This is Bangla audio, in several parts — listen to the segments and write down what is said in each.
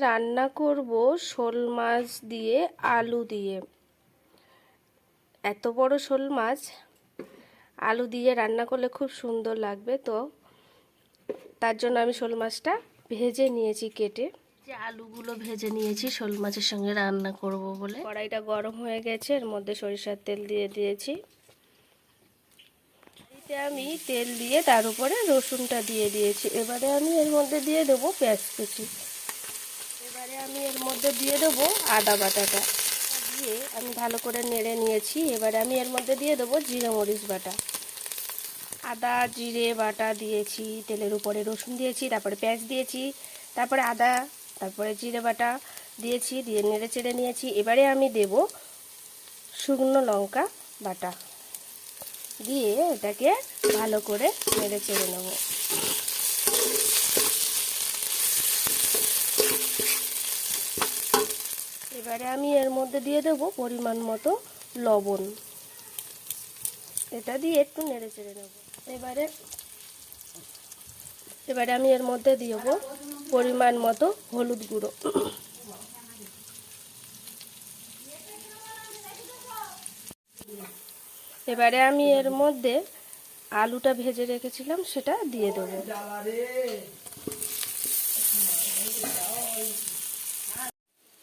রান্না করব শোল মাছ দিয়ে আলু দিয়ে। এত বড় শোল মাছ আলু দিয়ে রান্না করলে খুব সুন্দর লাগবে। তো তার জন্য আমি শোল মাছটা ভেজে নিয়েছি কেটে, যে আলুগুলো ভেজে নিয়েছি শোল মাছের সঙ্গে রান্না করব বলে। কড়াইটা গরম হয়ে গেছে, এর মধ্যে সরিষার তেল দিয়ে দিয়েছি। এতে আমি তেল দিয়ে তার উপরে রসুনটা দিয়ে দিয়েছি। এবারে আমি এর মধ্যে দিয়ে দেবো পেঁয়াজ কুচি। এবারে আমি এর মধ্যে দিয়ে দেবো আদা বাটাটা দিয়ে আমি ভালো করে নেড়ে নিয়েছি। এবারে আমি এর মধ্যে দিয়ে দেবো জিরে মরিচ বাটা। আদা জিরে বাটা দিয়েছি, তেলের উপরে রসুন দিয়েছি, তারপরে পেঁয়াজ দিয়েছি, তারপরে আদা, তারপরে জিরে বাটা দিয়েছি, দিয়ে নেড়ে চেড়ে নিয়েছি। এবারে আমি দেব শুকনো লঙ্কা বাটা দিয়ে এটাকে ভালো করে নেড়ে চেড়ে নেব। এবারে আমি এর মধ্যে দিয়ে দেব পরিমাণ মতো লবণ। এটা দিয়ে একটু নেড়ে চেড়ে নেব। এবারে আমি এর মধ্যে দেব পরিমাণ মতো হলুদ গুঁড়ো। এবারে আমি এর মধ্যে আলুটা ভেজে রেখেছিলাম সেটা দিয়ে দেব।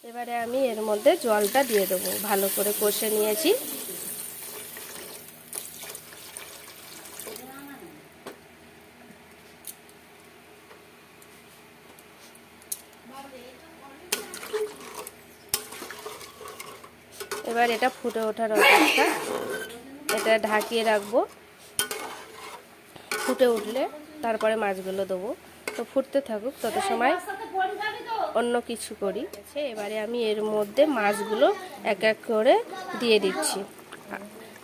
এবারে আমি এর মধ্যে জলটা দিয়ে দেবো। ভালো করে কষে নিয়েছি। এবার এটা ফুটে ওঠার অপেক্ষা, এটা ঢাকিয়ে রাখবো। ফুটে উঠলে তারপরে মাছগুলো দেবো। তো ফুটতে থাকুক, তত সময় অন্য কিছু করি। এবারে আমি এর মধ্যে মাছগুলো এক এক করে দিয়ে দিচ্ছি।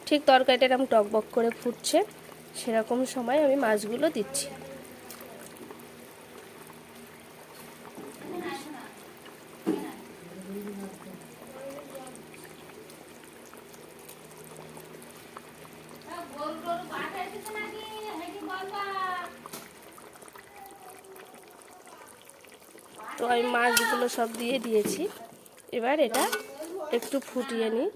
ঠিক তরকারিটা এরকম টকবক করে ফুটছে, সেরকম সময় আমি মাছগুলো দিচ্ছি। তো আমি মাছগুলো সব দিয়ে দিয়েছি। এবার এটা একটু ফুটিয়ে নিই।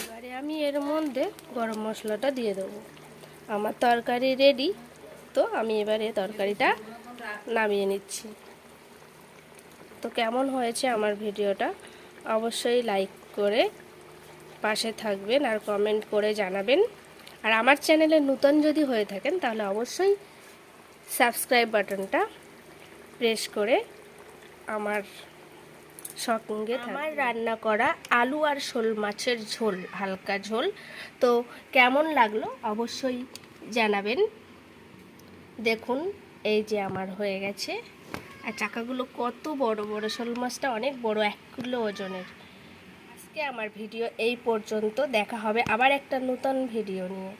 এবারে আমি এর মধ্যে গরম মশলাটা দিয়ে দেবো। আমার তরকারি রেডি। তো আমি এবারে তরকারিটা নামিয়ে নিচ্ছি। তো কেমন হয়েছে আমার ভিডিওটা অবশ্যই লাইক করে পাশে থাকবেন আর কমেন্ট করে জানাবেন। আর আমার চ্যানেলে নতুন যদি হয়ে থাকেন তাহলে অবশ্যই সাবস্ক্রাইব বাটনটা প্রেস করে আমার সঙ্গে আমার রান্না করা আলু আর শোল মাছের ঝোল, হালকা ঝোল। তো কেমন লাগলো অবশ্যই জানাবেন। দেখুন এই যে আমার হয়ে গেছে। আর চাকাগুলো কত বড় বড়, শোল মাছটা অনেক বড়, 1 কিলো ওজনের। আজকে আমার ভিডিও এই পর্যন্ত। দেখা হবে আবার একটা নতুন ভিডিও নিয়ে।